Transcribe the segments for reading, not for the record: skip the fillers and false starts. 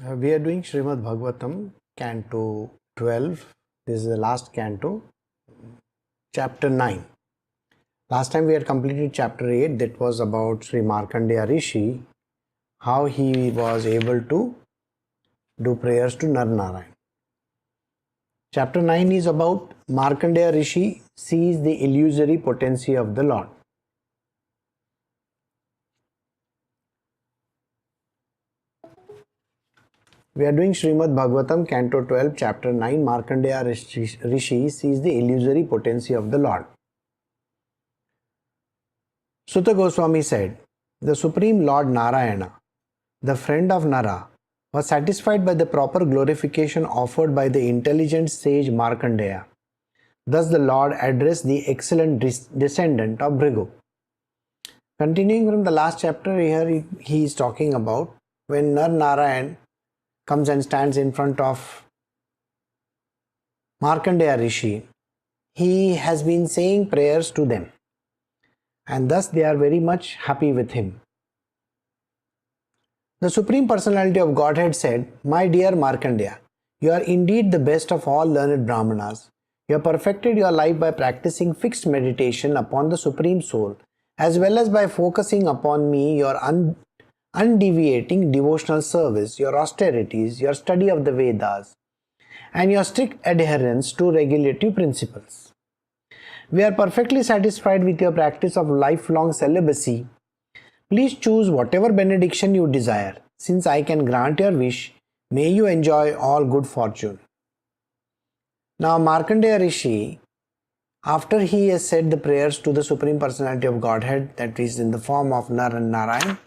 We are doing Srimad Bhagavatam, Canto 12. This is the last canto, chapter 9. Last time we had completed chapter 8, that was about Sri Markandeya Rishi, how he was able to do prayers to Nar Narayan. Chapter 9 is about Markandeya Rishi sees the illusory potency of the Lord. We are doing Srimad Bhagavatam, Canto 12, Chapter 9. Markandeya Rishi sees the illusory potency of the Lord. Sutta Goswami said, the Supreme Lord Narayana, the friend of Nara, was satisfied by the proper glorification offered by the intelligent sage Markandeya. Thus the Lord addressed the excellent descendant of Bhrigu. Continuing from the last chapter, here he is talking about when Nar Narayan comes and stands in front of Markandeya Rishi, he has been saying prayers to them, and thus they are very much happy with him. The Supreme Personality of Godhead said, my dear Markandeya, you are indeed the best of all learned Brahmanas. You have perfected your life by practicing fixed meditation upon the Supreme Soul, as well as by focusing upon me, your undeviating devotional service, your austerities, your study of the Vedas, and your strict adherence to regulative principles. We are perfectly satisfied with your practice of lifelong celibacy. Please choose whatever benediction you desire. Since I can grant your wish, may you enjoy all good fortune. Now Markandeya Rishi, after he has said the prayers to the Supreme Personality of Godhead, that is in the form of Nar and Narayan,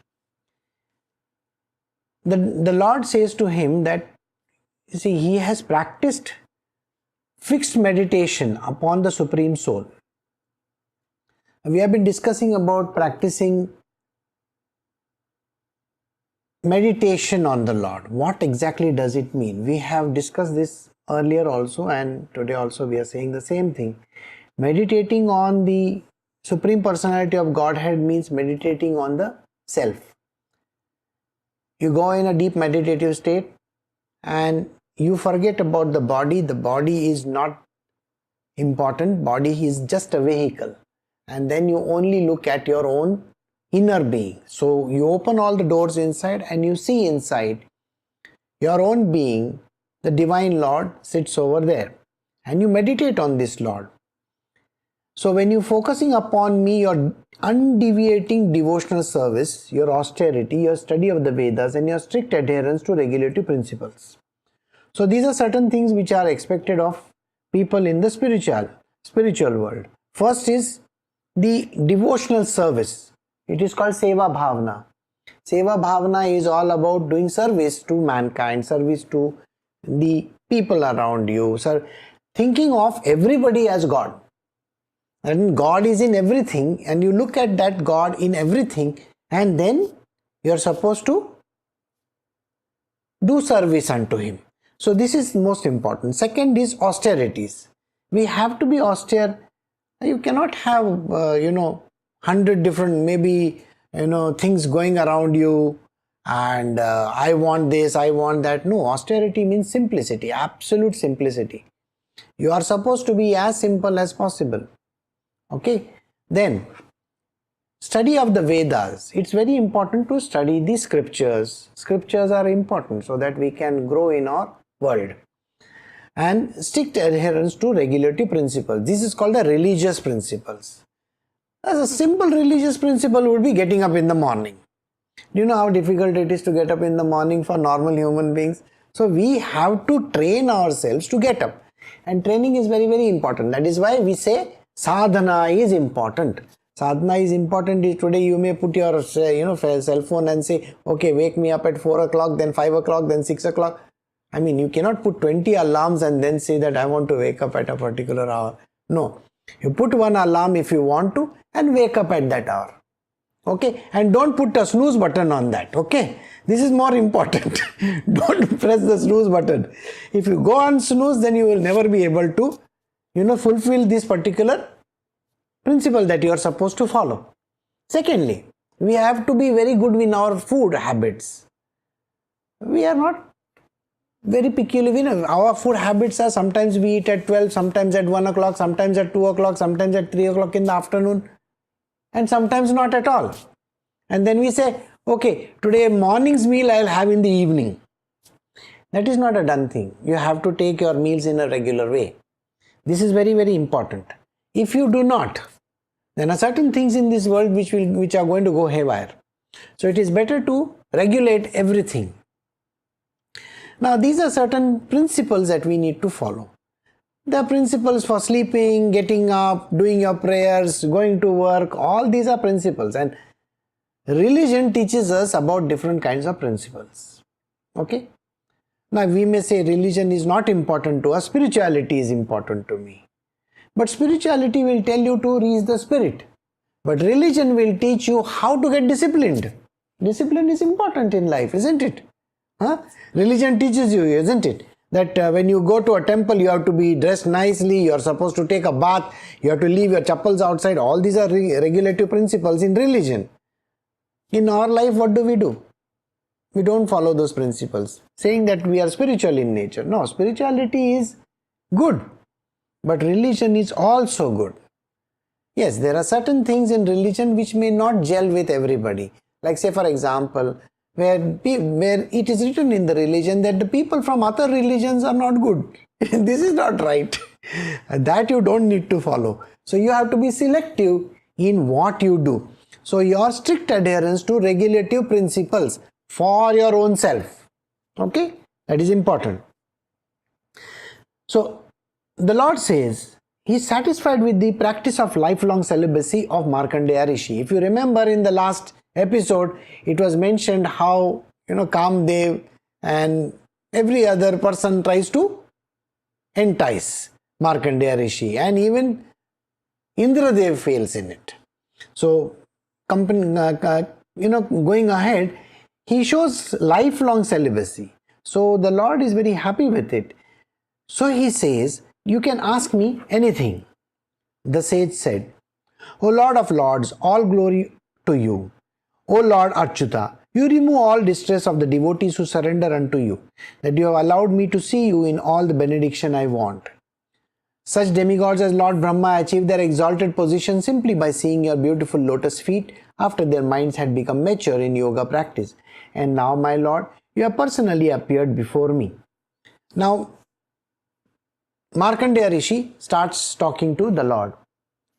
the Lord says to him that, you see, he has practiced fixed meditation upon the Supreme Soul. We have been discussing about practicing meditation on the Lord. What exactly does it mean? We have discussed this earlier also, and today also we are saying the same thing. Meditating on the Supreme Personality of Godhead means meditating on the self. You go in a deep meditative state and you forget about the body. The body is not important. Body is just a vehicle. And then you only look at your own inner being. So you open all the doors inside and you see inside your own being. The Divine Lord sits over there and you meditate on this Lord. So when you're focusing upon me, your undeviating devotional service, your austerity, your study of the Vedas, and your strict adherence to regulative principles. So these are certain things which are expected of people in the spiritual world. First is the devotional service. It is called Seva Bhavana. Seva Bhavana is all about doing service to mankind, service to the people around you, thinking of everybody as God. And God is in everything, and you look at that God in everything, and then you are supposed to do service unto Him. So this is most important. Second is austerities. We have to be austere. You cannot have 100 different things going around you, and I want this, I want that. No, austerity means simplicity, absolute simplicity. You are supposed to be as simple as possible. Okay, then study of the Vedas. It's very important to study the scriptures. Scriptures are important so that we can grow in our world. And strict adherence to regulative principles. This is called the religious principles. As a simple religious principle would be getting up in the morning. Do you know how difficult it is to get up in the morning for normal human beings? So we have to train ourselves to get up. And training is very, very important. That is why we say sadhana is important. Sadhana is important. Today you may put your cell phone and say, okay, wake me up at 4 o'clock, then 5 o'clock, then 6 o'clock. I mean, you cannot put 20 alarms and then say that I want to wake up at a particular hour. No, you put one alarm if you want to and wake up at that hour. Okay, and don't put a snooze button on that. Okay, this is more important. Don't press the snooze button. If you go on snooze, then you will never be able to fulfill this particular principle that you are supposed to follow. Secondly, we have to be very good in our food habits. We are not very peculiar. Our food habits are sometimes we eat at 12, sometimes at 1 o'clock, sometimes at 2 o'clock, sometimes at 3 o'clock in the afternoon, and sometimes not at all. And then we say, okay, today morning's meal I'll have in the evening. That is not a done thing. You have to take your meals in a regular way. This is very, very important. If you do not, then are certain things in this world which are going to go haywire. So it is better to regulate everything. Now these are certain principles that we need to follow. The principles for sleeping, getting up, doing your prayers, going to work, all these are principles, and religion teaches us about different kinds of principles. Okay? Now we may say religion is not important to us, spirituality is important to me. But spirituality will tell you to reach the spirit. But religion will teach you how to get disciplined. Discipline is important in life, isn't it? Religion teaches you, isn't it? That when you go to a temple, you have to be dressed nicely, you are supposed to take a bath, you have to leave your chappals outside. All these are regulative principles in religion. In our life, what do? We don't follow those principles, saying that we are spiritual in nature. No, spirituality is good, but religion is also good. Yes, there are certain things in religion which may not gel with everybody. Like say for example, where it is written in the religion that the people from other religions are not good. This is not right. That you don't need to follow. So you have to be selective in what you do. So your strict adherence to regulative principles for your own self. Okay? That is important. So the Lord says he is satisfied with the practice of lifelong celibacy of Markandeya Rishi. If you remember in the last episode, it was mentioned how Kamdev and every other person tries to entice Markandeya Rishi, and even Indradev fails in it. So going ahead, he shows lifelong celibacy. So the Lord is very happy with it. So he says, you can ask me anything. The sage said, O Lord of Lords, all glory to you. O Lord Achyuta, you remove all distress of the devotees who surrender unto you, that you have allowed me to see you in all the benediction I want. Such demigods as Lord Brahma achieved their exalted position simply by seeing your beautiful lotus feet after their minds had become mature in yoga practice. And now, my Lord, you have personally appeared before me. Now, Markandeya Rishi starts talking to the Lord.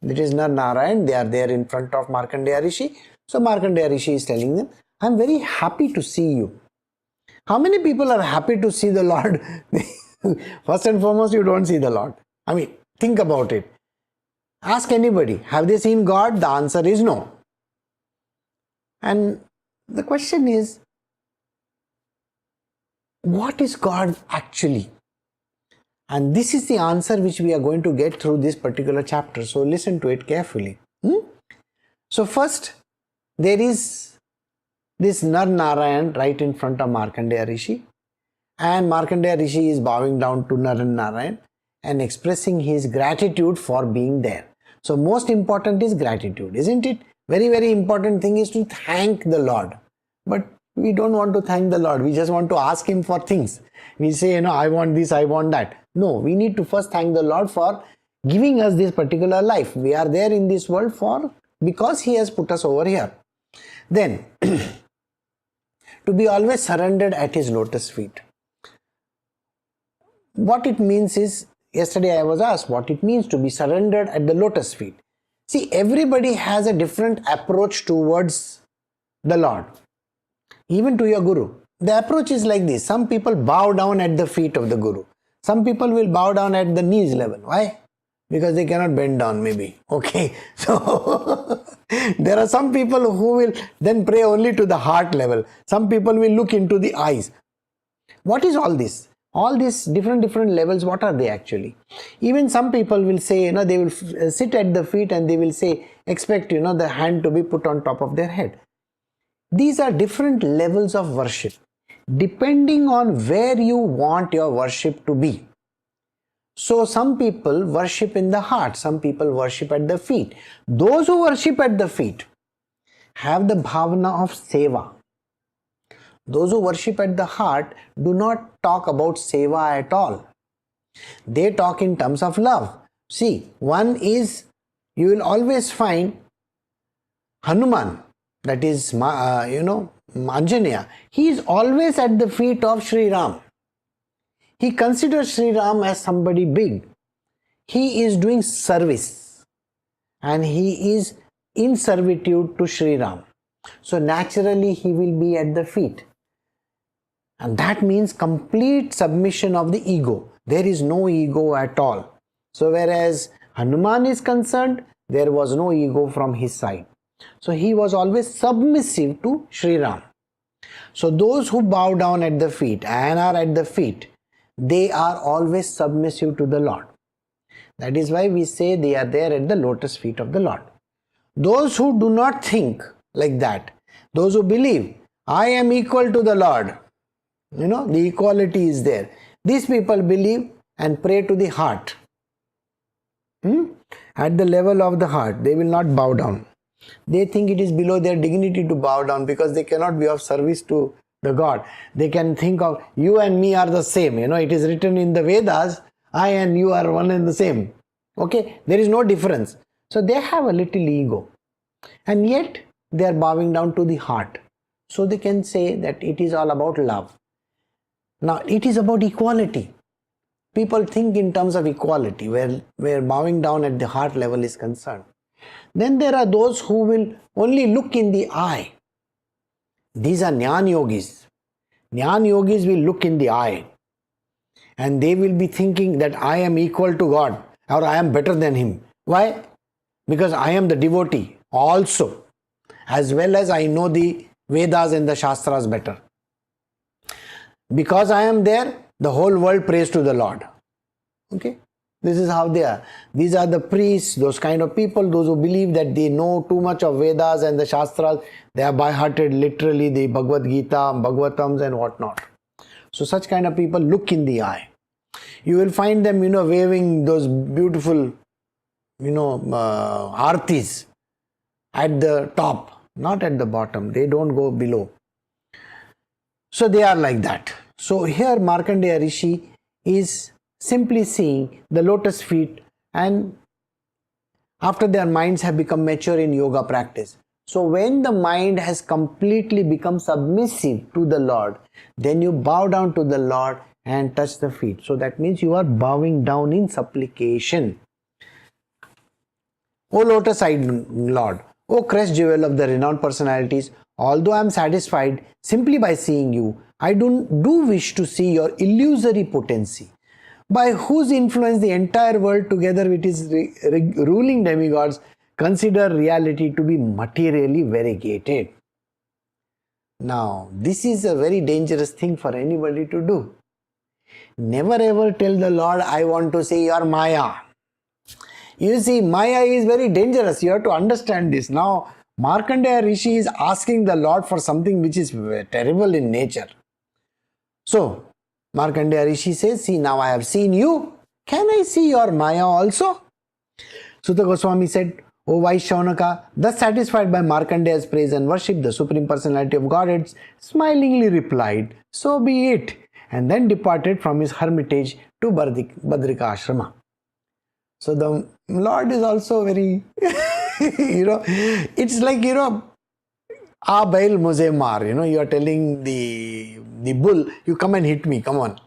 It is Nar Narayan, they are there in front of Markandeya Rishi. So Markandeya Rishi is telling them, I am very happy to see you. How many people are happy to see the Lord? First and foremost, you don't see the Lord. I mean, think about it. Ask anybody, have they seen God? The answer is no. And the question is, what is God actually? And this is the answer which we are going to get through this particular chapter. So listen to it carefully. So first, there is this Nar Narayan right in front of Markandeya Rishi. And Markandeya Rishi is bowing down to Nar Narayan and expressing his gratitude for being there. So most important is gratitude, isn't it? Very, very important thing is to thank the Lord. But we don't want to thank the Lord. We just want to ask him for things. We say, I want this, I want that. No, we need to first thank the Lord for giving us this particular life. We are there in this world because he has put us over here. Then, to be always surrendered at his lotus feet. What it means is, yesterday I was asked what it means to be surrendered at the lotus feet. See, everybody has a different approach towards the Lord, even to your Guru. The approach is like this. Some people bow down at the feet of the Guru. Some people will bow down at the knees level. Why? Because they cannot bend down, maybe. Okay. So, there are some people who will then pray only to the heart level. Some people will look into the eyes. What is all this? All these different levels, what are they actually? Even some people will say, they will sit at the feet and they will say, expect, the hand to be put on top of their head. These are different levels of worship, depending on where you want your worship to be. So some people worship in the heart, some people worship at the feet. Those who worship at the feet have the bhavana of seva. Those who worship at the heart do not talk about seva at all. They talk in terms of love. See, one is, you will always find Hanuman, that is, Anjaneya. He is always at the feet of Sriram. He considers Sriram as somebody big. He is doing service and he is in servitude to Sriram. So naturally he will be at the feet. And that means complete submission of the ego. There is no ego at all. So whereas Hanuman is concerned, there was no ego from his side. So he was always submissive to Sriram. So those who bow down at the feet and are at the feet, they are always submissive to the Lord. That is why we say they are there at the lotus feet of the Lord. Those who do not think like that, those who believe, I am equal to the Lord, the equality is there. These people believe and pray to the heart. At the level of the heart, they will not bow down. They think it is below their dignity to bow down because they cannot be of service to the God. They can think of you and me are the same. It is written in the Vedas, I and you are one and the same. Okay, there is no difference. So they have a little ego. And yet they are bowing down to the heart. So they can say that it is all about love. Now it is about equality. People think in terms of equality where bowing down at the heart level is concerned. Then there are those who will only look in the eye. These are Jnana Yogis. Jnana Yogis will look in the eye and they will be thinking that I am equal to God or I am better than Him. Why? Because I am the devotee also, as well as I know the Vedas and the Shastras better. Because I am there, the whole world prays to the Lord. Okay? This is how they are. These are the priests, those kind of people, those who believe that they know too much of Vedas and the Shastras. They are by-hearted literally the Bhagavad Gita, Bhagavatams and whatnot. So such kind of people look in the eye. You will find them, waving those beautiful, artis at the top, not at the bottom. They don't go below. So they are like that. So here Markandeya Rishi is simply seeing the lotus feet, and after their minds have become mature in yoga practice. So when the mind has completely become submissive to the Lord, then you bow down to the Lord and touch the feet. So that means you are bowing down in supplication. O lotus-eyed Lord, O crest jewel of the renowned personalities, although I am satisfied simply by seeing you, I do wish to see your illusory potency, by whose influence the entire world together with its ruling demigods consider reality to be materially variegated. Now, this is a very dangerous thing for anybody to do. Never ever tell the Lord, I want to see your Maya. You see, Maya is very dangerous. You have to understand this. Now, Markandeya Rishi is asking the Lord for something which is terrible in nature. So, Markandeya Rishi says, see, now I have seen you. Can I see your Maya also? Sutta Goswami said, O wise Shaunaka, thus satisfied by Markandeya's praise and worship, the Supreme Personality of Godhead smilingly replied, so be it, and then departed from his hermitage to Badrika Ashrama. So the Lord is also very, it's like, "Aa bail mujhe maar," you are telling the bull, you come and hit me, come on,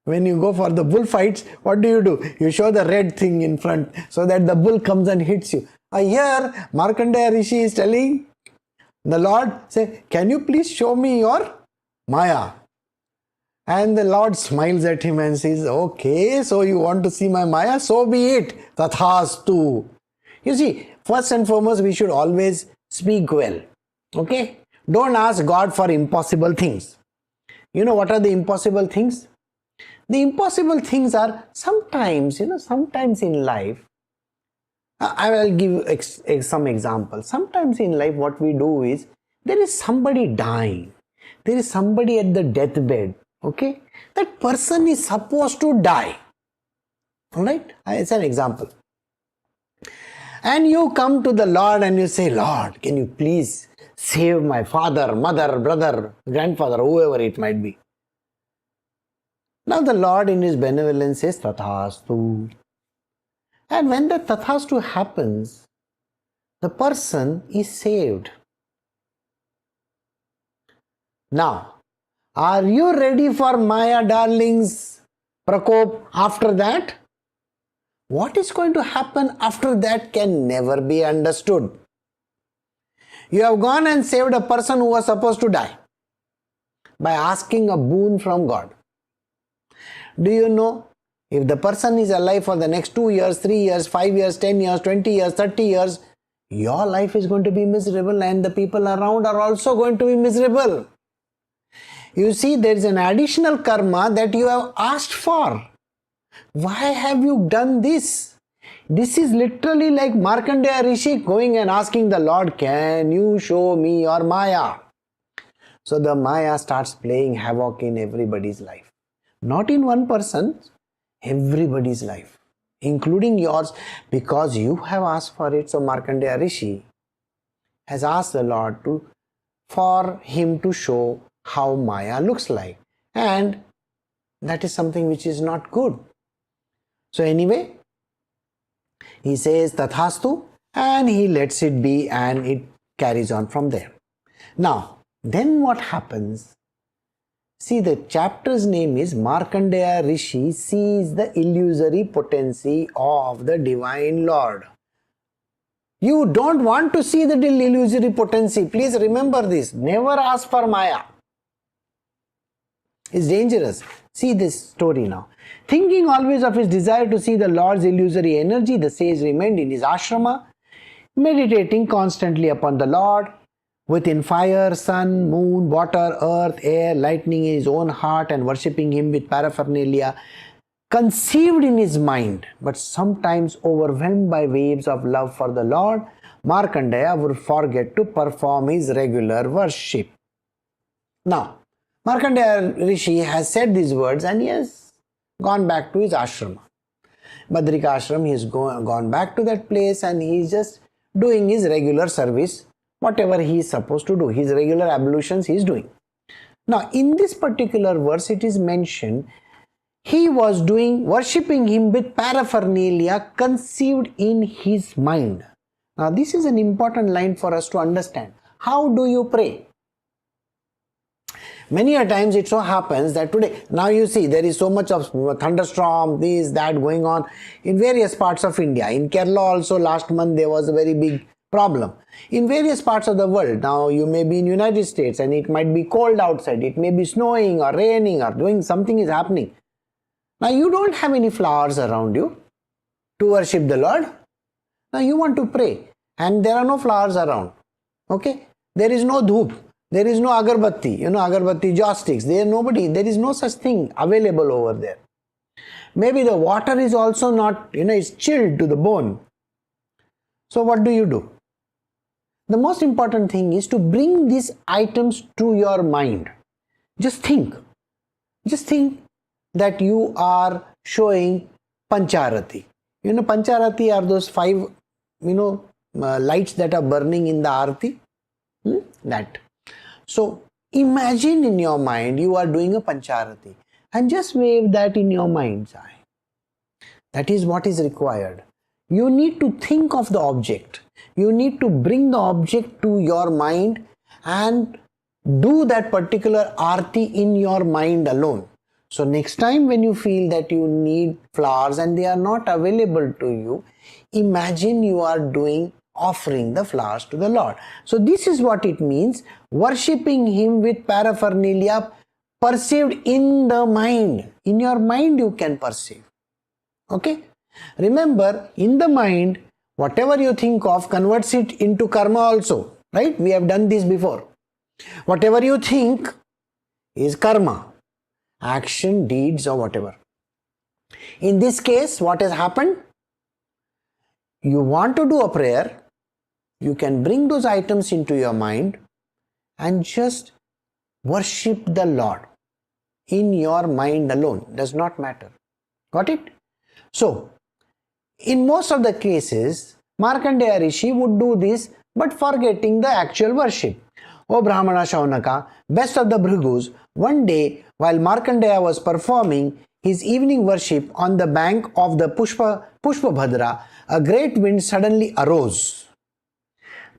When you go for the bullfights, what do? You show the red thing in front so that the bull comes and hits you. Here, Markandeya Rishi is telling the Lord, say, can you please show me your Maya? And the Lord smiles at him and says, okay, so you want to see my Maya? So be it. Tathastu. You see, first and foremost, we should always speak well. Okay? Don't ask God for impossible things. What are the impossible things? The impossible things are sometimes in life. I will give some examples. Sometimes in life what we do is, there is somebody dying. There is somebody at the deathbed. Okay? That person is supposed to die. Alright? It's an example. And you come to the Lord and you say, Lord, can you please save my father, mother, brother, grandfather, whoever it might be. Now the Lord in His benevolence says Tathastu. And when the Tathastu happens, the person is saved. Now, are you ready for Maya darlings Prakop after that? What is going to happen after that can never be understood. You have gone and saved a person who was supposed to die by asking a boon from God. Do you know, if the person is alive for the next 2 years, 3 years, 5 years, 10 years, 20 years, 30 years, your life is going to be miserable and the people around are also going to be miserable. You see, there is an additional karma that you have asked for. Why have you done this? This is literally like Markandeya Rishi going and asking the Lord, can you show me your Maya? So the Maya starts playing havoc in everybody's life. Not in one person, everybody's life, including yours, because you have asked for it. So Markandeya Rishi has asked the Lord for him to show how Maya looks like. And that is something which is not good. So anyway, he says Tathastu and he lets it be and it carries on from there. Now, then what happens? See, the chapter's name is Markandeya Rishi sees the illusory potency of the Divine Lord. You don't want to see the illusory potency. Please remember this. Never ask for Maya. It's dangerous. See this story now. Thinking always of his desire to see the Lord's illusory energy, the sage remained in his ashrama, meditating constantly upon the Lord, within fire, sun, moon, water, earth, air, lightning in his own heart and worshipping him with paraphernalia conceived in his mind, but sometimes overwhelmed by waves of love for the Lord, Markandeya would forget to perform his regular worship. Now, Markandeya Rishi has said these words and he has gone back to his ashrama. Badrika ashram, he has gone back to that place and he is just doing his regular service, whatever he is supposed to do, his regular ablutions he is doing. Now, in this particular verse, it is mentioned he was worshipping him with paraphernalia conceived in his mind. Now, this is an important line for us to understand. How do you pray? Many a times it so happens that today, now you see there is so much of thunderstorm, this, that going on in various parts of India. In Kerala also last month there was a very big problem. In various parts of the world, now you may be in United States and it might be cold outside, it may be snowing or raining or doing something is happening. Now you don't have any flowers around you to worship the Lord. Now you want to pray and there are no flowers around. Okay? There is no dhoop. There is no agarbatti, agarbatti joss sticks. There is no such thing available over there. Maybe the water is also not, it's chilled to the bone. So what do? The most important thing is to bring these items to your mind. Just think that you are showing Pancharati. Pancharati are those 5, lights that are burning in the Arati. That. So, imagine in your mind you are doing a Pancharati and just wave that in your mind's eye. That is what is required. You need to think of the object. You need to bring the object to your mind and do that particular Arati in your mind alone. So, next time when you feel that you need flowers and they are not available to you, imagine you are offering the flowers to the Lord. So this is what it means, worshipping him with paraphernalia perceived in the mind. In your mind you can perceive. Okay? Remember, in the mind, whatever you think of converts it into karma also. Right? We have done this before. Whatever you think is karma. Action, deeds or whatever. In this case, what has happened? You want to do a prayer, you can bring those items into your mind and just worship the Lord in your mind alone. Does not matter. Got it? So, in most of the cases, Markandeya Rishi would do this but forgetting the actual worship. O Brahmana Shaunaka, best of the Bhrigus, one day while Markandeya was performing his evening worship on the bank of the Pushpabhadra, a great wind suddenly arose.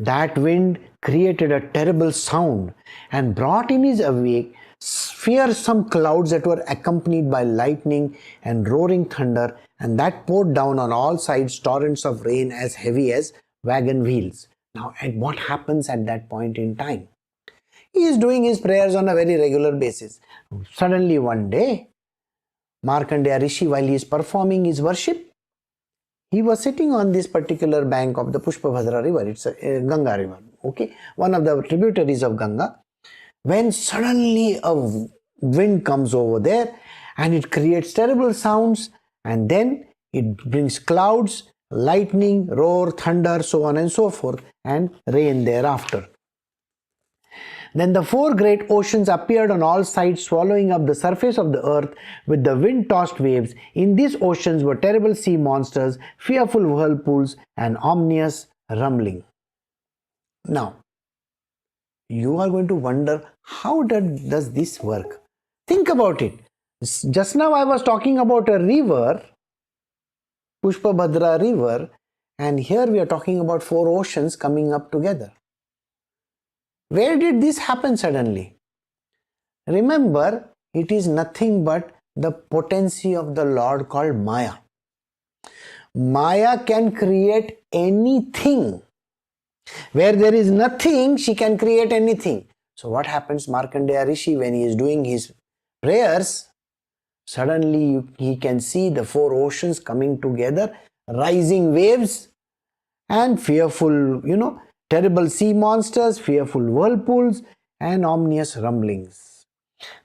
That wind created a terrible sound and brought in his wake fearsome clouds that were accompanied by lightning and roaring thunder, and that poured down on all sides torrents of rain as heavy as wagon wheels. Now, and what happens at that point in time? He is doing his prayers on a very regular basis. Suddenly one day, Markandeya Rishi, while he is performing his worship, he was sitting on this particular bank of the Pushpabhadra river. It's a Ganga river, okay, one of the tributaries of Ganga, when suddenly a wind comes over there and it creates terrible sounds, and then it brings clouds, lightning, roar, thunder, so on and so forth, and rain thereafter. Then the four great oceans appeared on all sides, swallowing up the surface of the earth with the wind-tossed waves. In these oceans were terrible sea monsters, fearful whirlpools, and ominous rumbling. Now, you are going to wonder, how does this work? Think about it. Just now I was talking about a river, Pushpabhadra river, and here we are talking about four oceans coming up together. Where did this happen suddenly? Remember, it is nothing but the potency of the Lord called Maya. Maya can create anything. Where there is nothing, she can create anything. So what happens, Markandeya Rishi, when he is doing his prayers, suddenly he can see the four oceans coming together, rising waves and fearful, terrible sea monsters, fearful whirlpools, and ominous rumblings.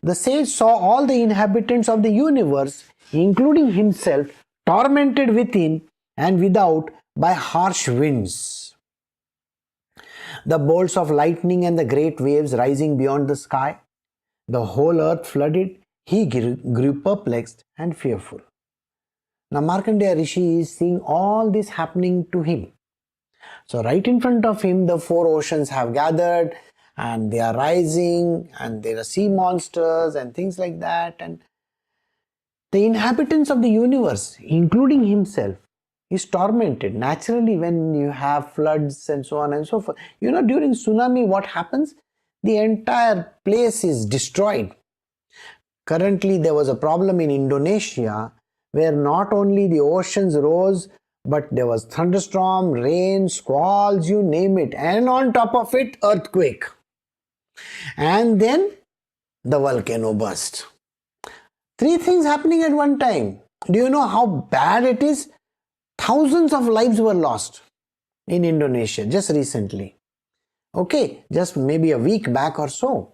The sage saw all the inhabitants of the universe, including himself, tormented within and without by harsh winds. The bolts of lightning and the great waves rising beyond the sky, the whole earth flooded, he grew perplexed and fearful. Now Markandeya Rishi is seeing all this happening to him. So right in front of him, the four oceans have gathered and they are rising, and there are sea monsters and things like that, and the inhabitants of the universe, including himself, is tormented. Naturally, when you have floods and so on and so forth, during tsunami, what happens? The entire place is destroyed. Currently, there was a problem in Indonesia where not only the oceans rose, but there was thunderstorm, rain, squalls, you name it, and on top of it, earthquake. And then the volcano burst. Three things happening at one time. Do you know how bad it is? Thousands of lives were lost in Indonesia just recently. Okay, just maybe a week back or so.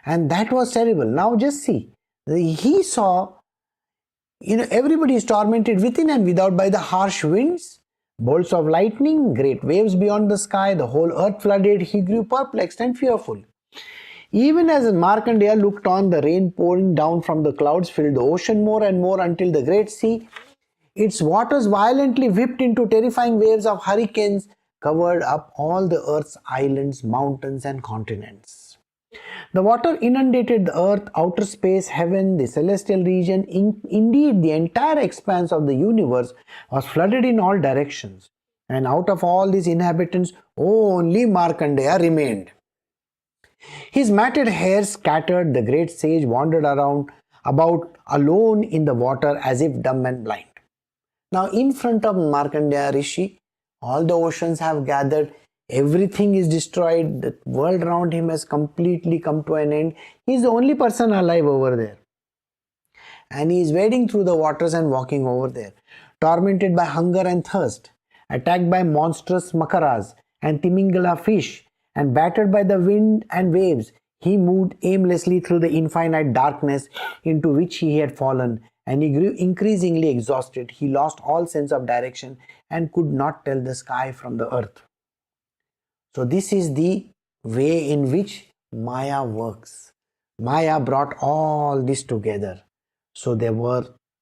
And that was terrible. Now just see, he saw, everybody is tormented within and without by the harsh winds, bolts of lightning, great waves beyond the sky, the whole earth flooded. He grew perplexed and fearful. Even as Markandeya looked on, the rain pouring down from the clouds filled the ocean more and more until the great sea, its waters violently whipped into terrifying waves of hurricanes, covered up all the earth's islands, mountains, and continents. The water inundated the earth, outer space, heaven, the celestial region. Indeed, the entire expanse of the universe was flooded in all directions. And out of all these inhabitants, only Markandeya remained. His matted hair scattered, the great sage wandered about alone in the water as if dumb and blind. Now, in front of Markandeya Rishi, all the oceans have gathered, everything is destroyed, the world around him has completely come to an end. He is the only person alive over there. And he is wading through the waters and walking over there, tormented by hunger and thirst, attacked by monstrous makaras and timingala fish, and battered by the wind and waves. He moved aimlessly through the infinite darkness into which he had fallen, and he grew increasingly exhausted. He lost all sense of direction and could not tell the sky from the earth. So this is the way in which Maya works. Maya brought all this together. So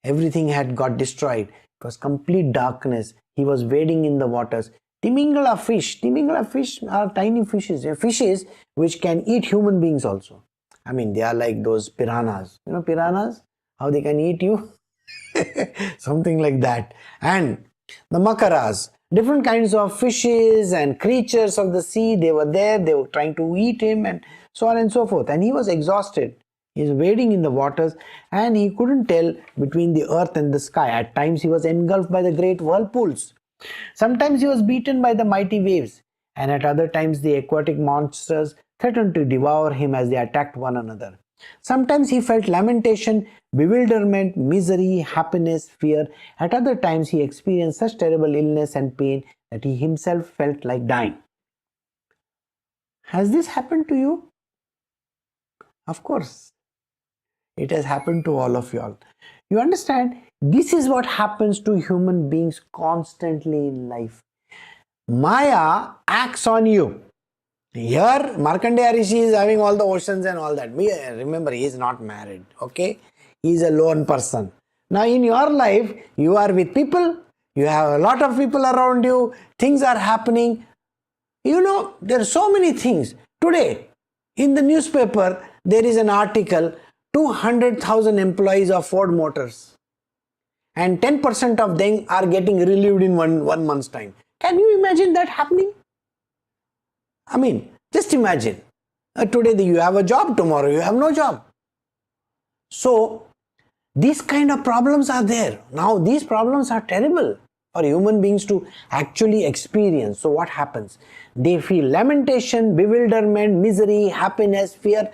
everything had got destroyed. It was complete darkness. He was wading in the waters. Timingala fish. Timingala fish are tiny fishes. Fishes which can eat human beings also. I mean, they are like those piranhas. You know piranhas? How they can eat you? Something like that. And the makaras, different kinds of fishes and creatures of the sea, they were there, they were trying to eat him and so on and so forth. And he was exhausted. He was wading in the waters and he couldn't tell between the earth and the sky. At times he was engulfed by the great whirlpools. Sometimes he was beaten by the mighty waves, and at other times the aquatic monsters threatened to devour him as they attacked one another. Sometimes he felt lamentation, bewilderment, misery, happiness, fear. At other times he experienced such terrible illness and pain that he himself felt like dying. Has this happened to you? Of course. It has happened to all of you all. You understand? This is what happens to human beings constantly in life. Maya acts on you. Here, Markandeya Rishi is having all the oceans and all that. Remember, he is not married. Okay? He is a lone person. Now, in your life, you are with people. You have a lot of people around you. Things are happening. You know, there are so many things. Today, in the newspaper, there is an article, 200,000 employees of Ford Motors. And 10% of them are getting relieved in one month's time. Can you imagine that happening? I mean, just imagine. Today you have a job, tomorrow you have no job. So, these kind of problems are there. Now, these problems are terrible for human beings to actually experience. So, what happens? They feel lamentation, bewilderment, misery, happiness, fear.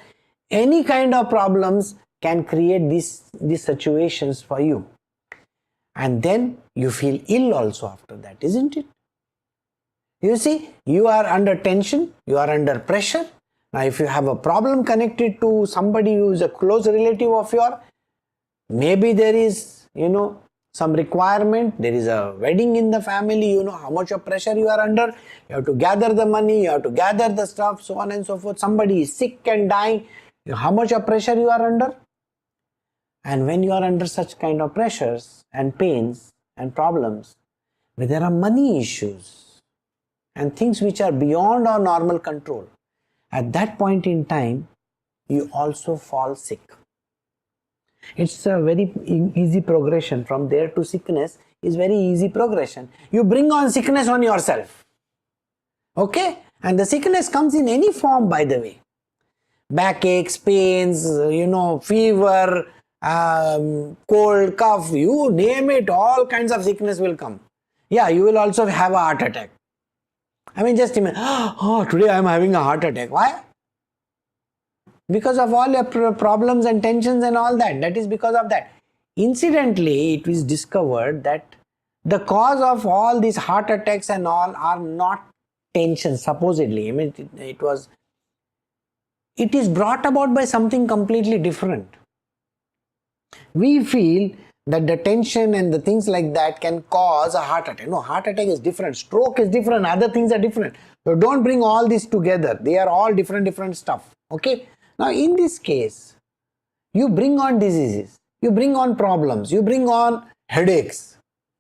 Any kind of problems can create these situations for you. And then you feel ill also after that, isn't it? You see, you are under tension, you are under pressure. Now, if you have a problem connected to somebody who is a close relative of yours, maybe there is, some requirement, there is a wedding in the family, how much of pressure you are under. You have to gather the money, you have to gather the stuff, so on and so forth. Somebody is sick and dying, how much of pressure you are under. And when you are under such kind of pressures and pains and problems, where there are money issues and things which are beyond our normal control, at that point in time, you also fall sick. It's a very easy progression. From there to sickness is very easy progression. You bring on sickness on yourself. Okay? And the sickness comes in any form, by the way. Backaches, pains, fever, cold, cough, you name it, all kinds of sickness will come. Yeah, you will also have a heart attack. I mean, just imagine, today I am having a heart attack. Why? Because of all your problems and tensions and all that. That is because of that. Incidentally, it is discovered that the cause of all these heart attacks and all are not tension, supposedly. I mean, it is brought about by something completely different. We feel that the tension and the things like that can cause a heart attack. No, heart attack is different. Stroke is different. Other things are different. So don't bring all this together. They are all different stuff. Okay? Now, in this case, you bring on diseases. You bring on problems. You bring on headaches.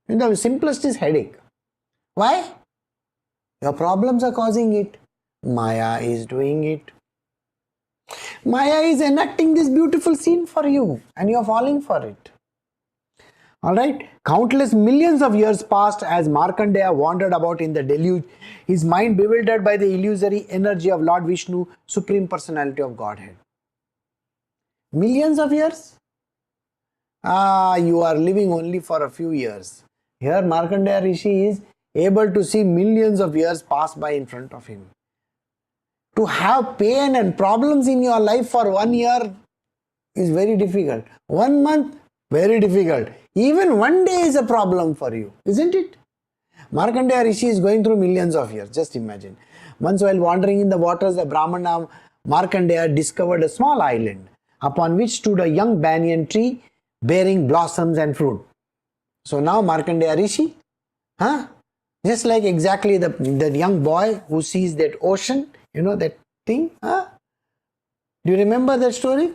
The simplest is headache. Why? Your problems are causing it. Maya is doing it. Maya is enacting this beautiful scene for you and you are falling for it. Alright, countless millions of years passed as Markandeya wandered about in the deluge, his mind bewildered by the illusory energy of Lord Vishnu, Supreme Personality of Godhead. Millions of years? You are living only for a few years. Here Markandeya Rishi is able to see millions of years pass by in front of him. To have pain and problems in your life for 1 year is very difficult. 1 month, very difficult. Even 1 day is a problem for you, isn't it? Markandeya Rishi is going through millions of years. Just imagine. Once while wandering in the waters, the Brahmana Markandeya discovered a small island upon which stood a young banyan tree bearing blossoms and fruit. So now Markandeya Rishi, just like exactly the young boy who sees that ocean, that thing. Do you remember that story?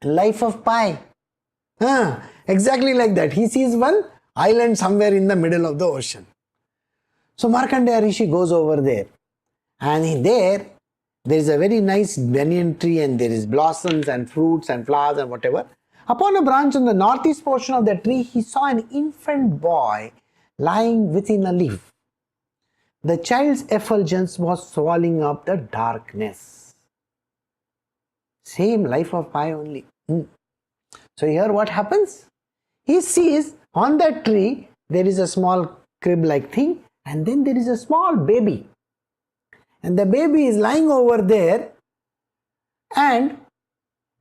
Life of Pi. Exactly like that. He sees one island somewhere in the middle of the ocean. So Markandeya Rishi goes over there, and there is a very nice banyan tree, and there is blossoms and fruits and flowers and whatever. Upon a branch on the northeast portion of the tree, he saw an infant boy lying within a leaf. The child's effulgence was swallowing up the darkness. Same life of Pi only. So here what happens? He sees on that tree there is a small crib-like thing, and then there is a small baby. And the baby is lying over there, and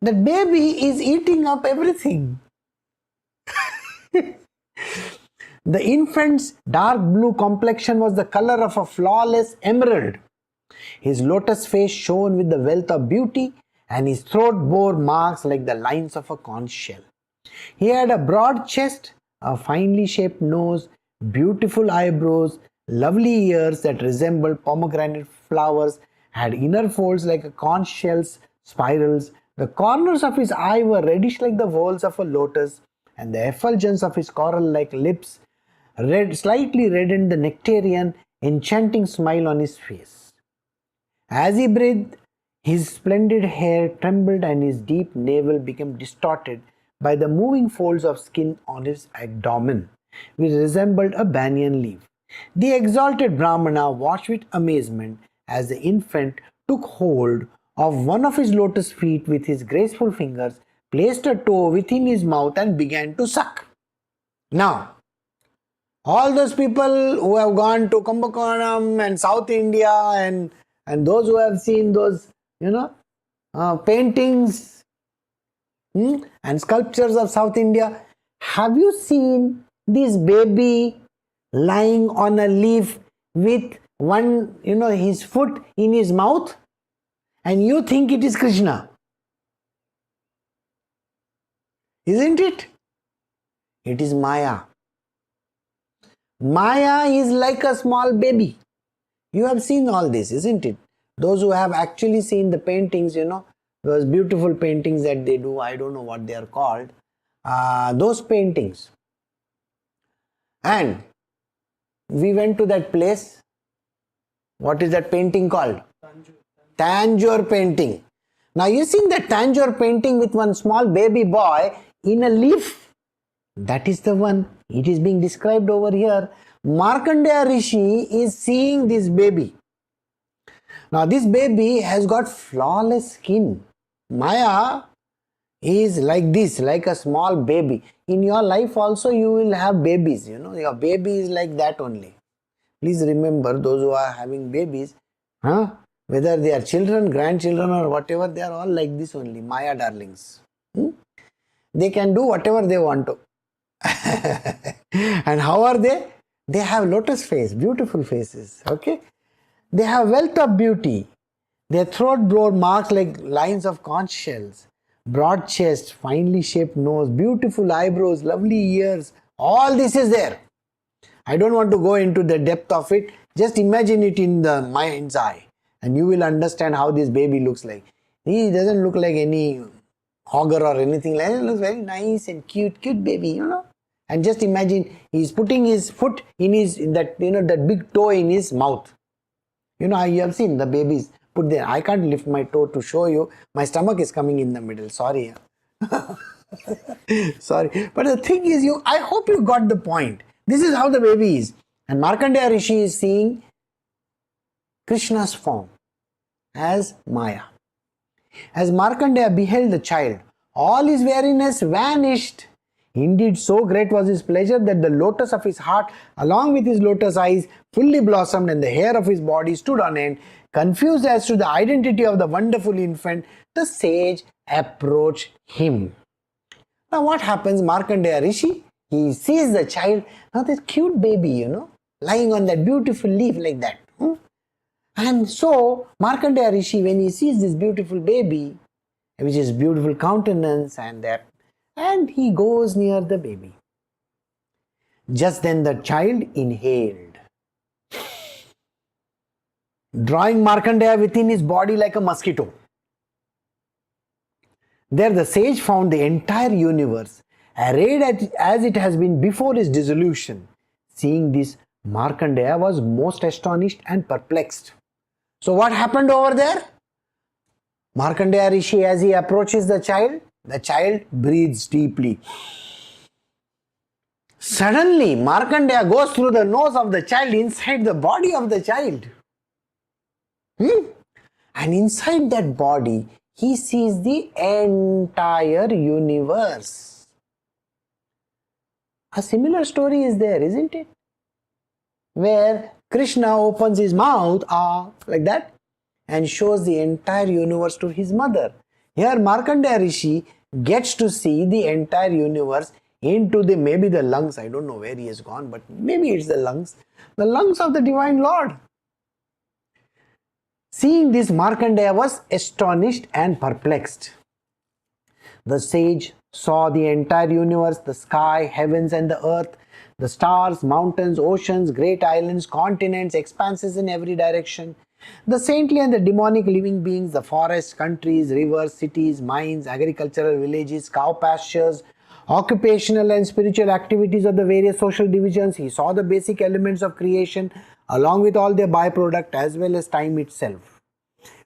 the baby is eating up everything. The infant's dark blue complexion was the color of a flawless emerald. His lotus face shone with the wealth of beauty, and his throat bore marks like the lines of a conch shell. He had a broad chest, a finely shaped nose, beautiful eyebrows, lovely ears that resembled pomegranate flowers, had inner folds like a conch shell's spirals. The corners of his eye were reddish like the whorls of a lotus, and the effulgence of his coral-like lips slightly reddened the nectarian, enchanting smile on his face. As he breathed, his splendid hair trembled and his deep navel became distorted by the moving folds of skin on his abdomen, which resembled a banyan leaf. The exalted Brahmana watched with amazement as the infant took hold of one of his lotus feet with his graceful fingers, placed a toe within his mouth and began to suck. Now, all those people who have gone to Kumbakonam and South India, and those who have seen those, paintings and sculptures of South India, have you seen this baby lying on a leaf with one, his foot in his mouth, and you think it is Krishna? Isn't it? It is Maya. Maya is like a small baby. You have seen all this, isn't it? Those who have actually seen the paintings, those beautiful paintings that they do, I don't know what they are called, those paintings. And we went to that place. What is that painting called? Tanjore painting. Now you seen that Tanjore painting with one small baby boy in a leaf? That is the one. It is being described over here. Markandeya Rishi is seeing this baby. Now this baby has got flawless skin. Maya is like this, like a small baby. In your life also you will have babies, your baby is like that only. Please remember, those who are having babies, whether they are children, grandchildren or whatever, they are all like this only, Maya darlings. They can do whatever they want to. And how are they? They have lotus face, beautiful faces. Okay, they have wealth of beauty. Their throat bore marks like lines of conch shells, broad chest, finely shaped nose, beautiful eyebrows, lovely ears. All this is there. I don't want to go into the depth of it. Just imagine it in the mind's eye, and you will understand how this baby looks like. He doesn't look like any ogre or anything like that. He looks very nice and cute baby, And just imagine he's putting his foot in that big toe in his mouth. You have seen the babies put there. I can't lift my toe to show you. My stomach is coming in the middle. Sorry. Sorry. But the thing is, I hope you got the point. This is how the baby is. And Markandeya Rishi is seeing Krishna's form as Maya. As Markandeya beheld the child, all his weariness vanished. Indeed, so great was his pleasure that the lotus of his heart, along with his lotus eyes, fully blossomed, and the hair of his body stood on end. Confused as to the identity of the wonderful infant, the sage approached him. Now what happens? Markandeya Rishi, he sees the child, now this cute baby, lying on that beautiful leaf like that. And so Markandeya Rishi, when he sees this beautiful baby, which is beautiful countenance and he goes near the baby. Just then the child inhaled, drawing Markandeya within his body like a mosquito. There the sage found the entire universe arrayed as it has been before his dissolution. Seeing this, Markandeya was most astonished and perplexed. So what happened over there? Markandeya Rishi, as he approaches the child breathes deeply. Suddenly, Markandeya goes through the nose of the child inside the body of the child. And inside that body, he sees the entire universe. A similar story is there, isn't it? Where Krishna opens his mouth, like that, and shows the entire universe to his mother. Here Markandeya Rishi gets to see the entire universe into maybe the lungs. I don't know where he has gone, but maybe it's the lungs of the Divine Lord. Seeing this, Markandeya was astonished and perplexed. The sage saw the entire universe, the sky, heavens and the earth, the stars, mountains, oceans, great islands, continents, expanses in every direction, the saintly and the demonic living beings, the forests, countries, rivers, cities, mines, agricultural villages, cow pastures, occupational and spiritual activities of the various social divisions. He saw the basic elements of creation along with all their byproduct as well as time itself,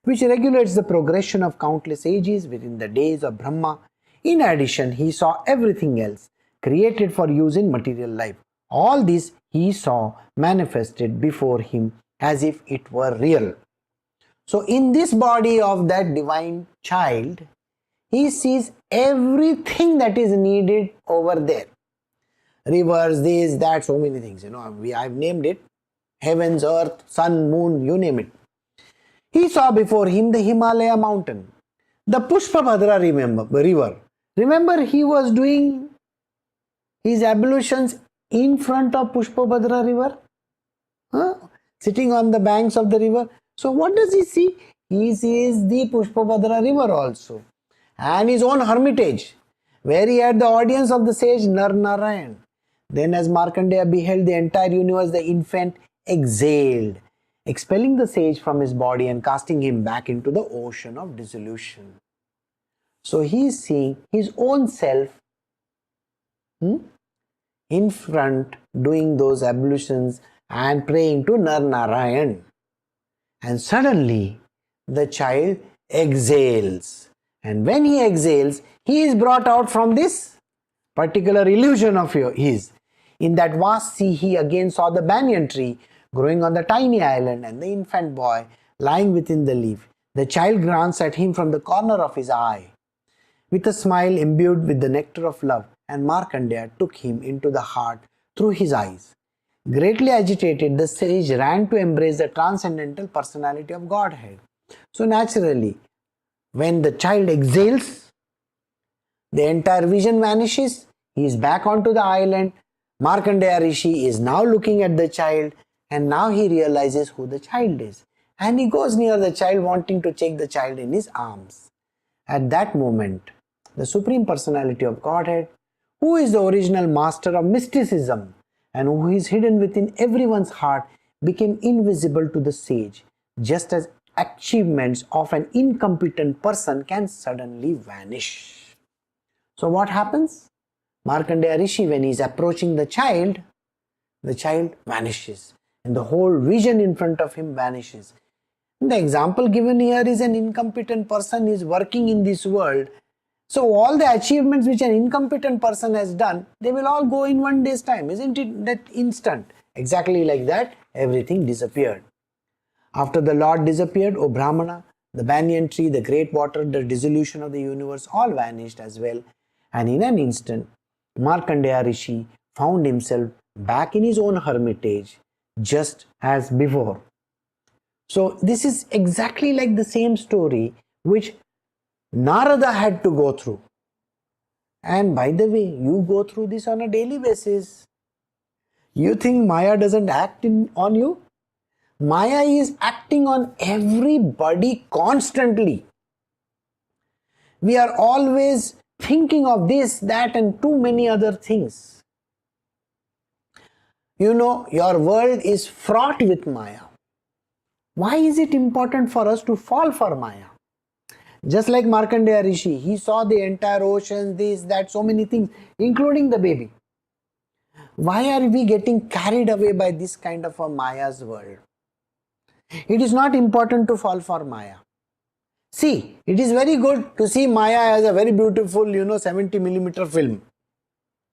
which regulates the progression of countless ages within the days of Brahma. In addition, he saw everything else created for use in material life. All this he saw manifested before him as if it were real. So in this body of that divine child, he sees everything that is needed over there. Rivers, this, that, so many things. I've named it. Heavens, earth, sun, moon, you name it. He saw before him the Himalaya mountain, the Pushpabhadra river. Remember, he was doing his ablutions in front of Pushpabhadra river, sitting on the banks of the river. So what does he see? He sees the Pushpabhadra river also, and his own hermitage, where he had the audience of the sage Narayan. Then as Markandeya beheld the entire universe, the infant exhaled, expelling the sage from his body and casting him back into the ocean of dissolution. So he is seeing his own self in front, doing those ablutions and praying to Narayan. And suddenly the child exhales. And when he exhales, he is brought out from this particular illusion of his. In that vast sea, he again saw the banyan tree growing on the tiny island and the infant boy lying within the leaf. The child glanced at him from the corner of his eye with a smile imbued with the nectar of love, and Markandeya took him into the heart through his eyes. Greatly agitated, the sage ran to embrace the transcendental personality of Godhead. So naturally, when the child exhales, the entire vision vanishes. He is back onto the island. Markandeya Rishi is now looking at the child, and now he realizes who the child is. And he goes near the child, wanting to take the child in his arms. At that moment, the Supreme Personality of Godhead, who is the original master of mysticism and who is hidden within everyone's heart, became invisible to the sage, just as achievements of an incompetent person can suddenly vanish. So what happens? Markandeya Rishi, when he is approaching the child vanishes and the whole vision in front of him vanishes. The example given here is an incompetent person is working in this world. So all the achievements which an incompetent person has done, they will all go in one day's time. Isn't it that instant? Exactly like that, everything disappeared. After the Lord disappeared, O Brahmana, the banyan tree, the great water, the dissolution of the universe all vanished as well. And in an instant, Markandeya Rishi found himself back in his own hermitage, just as before. So this is exactly like the same story which Narada had to go through. And by the way, you go through this on a daily basis. You think Maya doesn't act on you? Maya is acting on everybody constantly. We are always thinking of this, that, and too many other things. Your world is fraught with Maya. Why is it important for us to fall for Maya? Just like Markandeya Rishi, he saw the entire ocean, this, that, so many things, including the baby. Why are we getting carried away by this kind of a Maya's world? It is not important to fall for Maya. See, it is very good to see Maya as a very beautiful, 70mm film.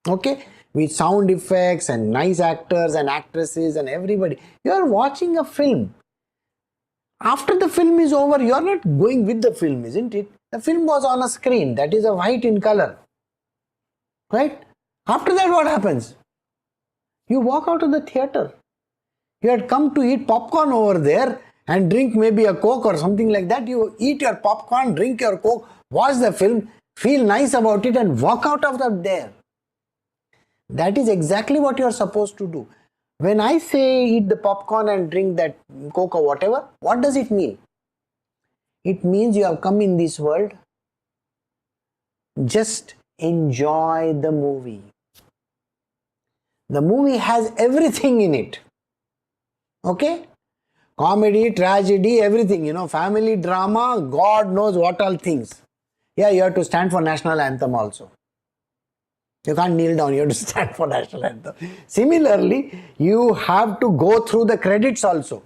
Okay? With sound effects and nice actors and actresses and everybody. You are watching a film. After the film is over, you are not going with the film, isn't it? The film was on a screen that is a white in color. Right? After that, what happens? You walk out of the theater. You had come to eat popcorn over there and drink maybe a Coke or something like that. You eat your popcorn, drink your Coke, watch the film, feel nice about it and walk out of there. That is exactly what you are supposed to do. When I say eat the popcorn and drink that Coke or whatever, what does it mean? It means you have come in this world. Just enjoy the movie. The movie has everything in it. Okay? Comedy, tragedy, everything, family drama, God knows what all things. Yeah, you have to stand for national anthem also. You can't kneel down, you have to stand for national anthem. Similarly, you have to go through the credits also.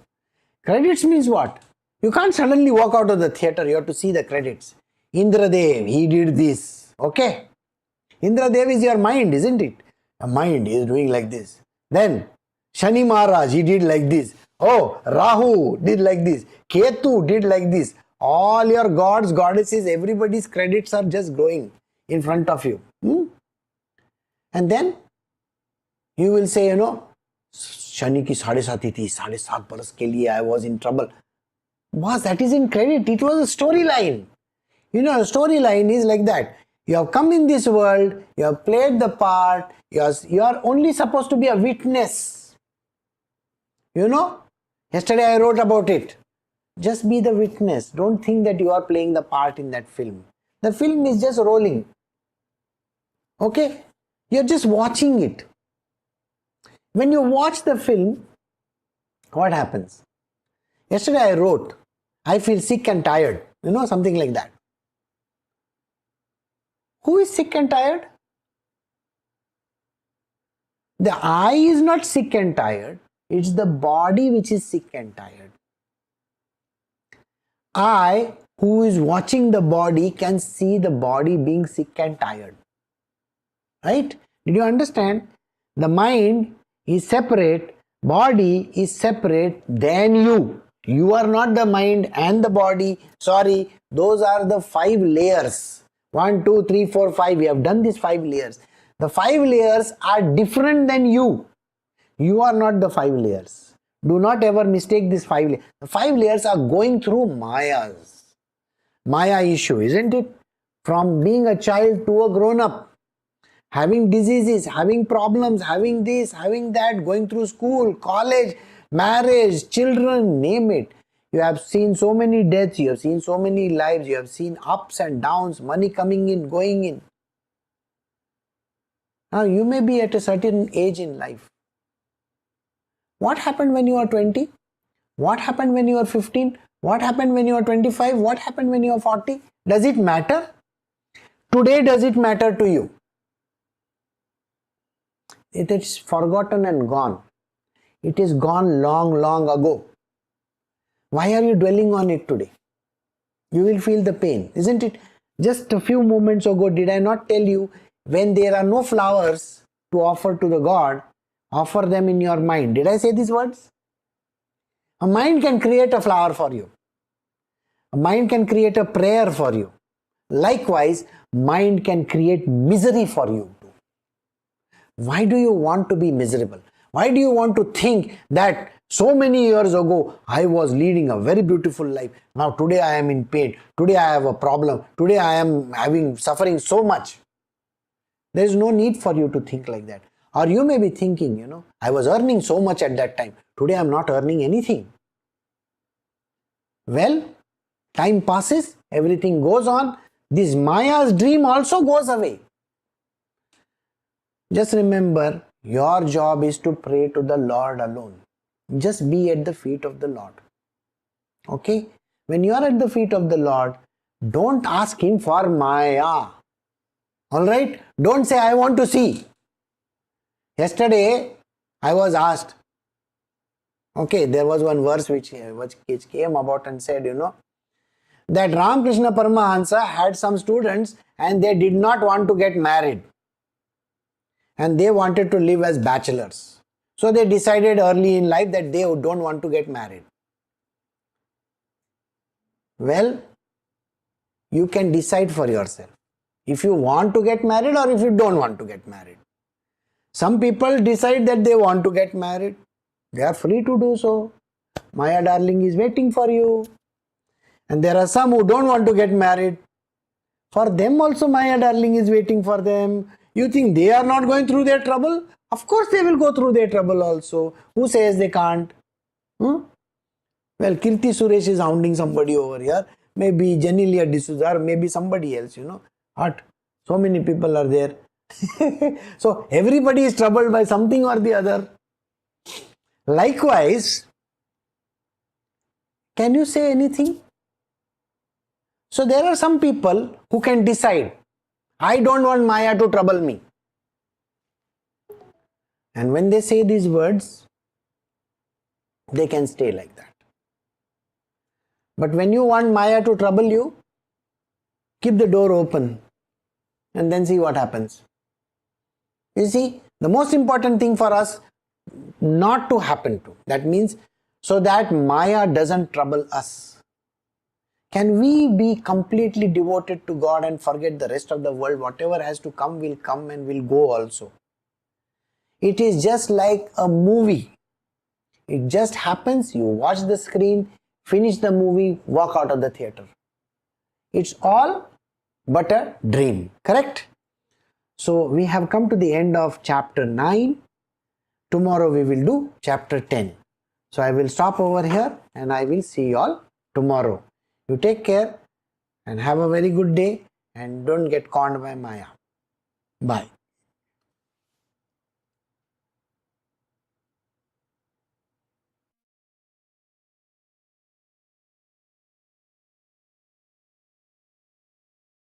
Credits means what? You can't suddenly walk out of the theater, you have to see the credits. Indradev, he did this. Okay? Indradev is your mind, isn't it? A mind is doing like this. Then, Shani Maharaj, he did like this. Oh, Rahu did like this. Ketu did like this. All your gods, goddesses, everybody's credits are just going in front of you. And then you will say, Shani ki 7.5 thi, 7.5 baras ke liye I was in trouble. Boss, that is in credit. It was a storyline. A storyline is like that. You have come in this world, you have played the part, you are only supposed to be a witness. Yesterday I wrote about it. Just be the witness. Don't think that you are playing the part in that film. The film is just rolling. Okay? You're just watching it. When you watch the film, what happens? Yesterday I wrote, I feel sick and tired. Something like that. Who is sick and tired? The eye is not sick and tired. It's the body which is sick and tired. I, who is watching the body, can see the body being sick and tired. Right? Did you understand? The mind is separate, body is separate than you. You are not the mind and the body. Sorry, those are the 5 layers. 1, 2, 3, 4, 5. We have done these 5 layers. The 5 layers are different than you. You are not the 5 layers. Do not ever mistake these 5 layers. The 5 layers are going through Maya issue, isn't it? From being a child to a grown-up, having diseases, having problems, having this, having that, going through school, college, marriage, children, name it. You have seen so many deaths, you have seen so many lives, you have seen ups and downs, money coming in, going in. Now you may be at a certain age in life. What happened when you are 20? What happened when you are 15? What happened when you are 25? What happened when you are 40? Does it matter? Today, does it matter to you? It is forgotten and gone. It is gone long, long ago. Why are you dwelling on it today? You will feel the pain, isn't it? Just a few moments ago, did I not tell you, when there are no flowers to offer to the God, offer them in your mind. Did I say these words? A mind can create a flower for you. A mind can create a prayer for you. Likewise, mind can create misery for you too. Why do you want to be miserable? Why do you want to think that so many years ago I was leading a very beautiful life. Now today I am in pain. Today I have a problem. Today I am suffering so much. There is no need for you to think like that. Or you may be thinking, I was earning so much at that time. Today I am not earning anything. Well, time passes, everything goes on. This Maya's dream also goes away. Just remember, your job is to pray to the Lord alone. Just be at the feet of the Lord. Okay? When you are at the feet of the Lord, don't ask Him for Maya. Alright? Don't say, I want to see. Yesterday, I was asked, okay, there was one verse which came about and said, that Krishna Paramahansa had some students and they did not want to get married. And they wanted to live as bachelors. So they decided early in life that they don't want to get married. Well, you can decide for yourself if you want to get married or if you don't want to get married. Some people decide that they want to get married. They are free to do so. Maya darling is waiting for you. And there are some who don't want to get married. For them also Maya darling is waiting for them. You think they are not going through their trouble? Of course they will go through their trouble also. Who says they can't? Well, Kirti Suresh is hounding somebody over here. Maybe Janilia D'Souza or maybe somebody else, What? So many people are there. So everybody is troubled by something or the other. Likewise, can you say anything? So there are some people who can decide, I don't want Maya to trouble me. And when they say these words, they can stay like that. But when you want Maya to trouble you, keep the door open and then see what happens. You see, the most important thing for us not to happen to, that means so that Maya doesn't trouble us. Can we be completely devoted to God and forget the rest of the world? Whatever has to come will come and will go also. It is just like a movie. It just happens, you watch the screen, finish the movie, walk out of the theater. It's all but a dream, correct? So we have come to the end of chapter 9. Tomorrow we will do chapter 10. So I will stop over here and I will see you all tomorrow. You take care and have a very good day and don't get conned by Maya. Bye.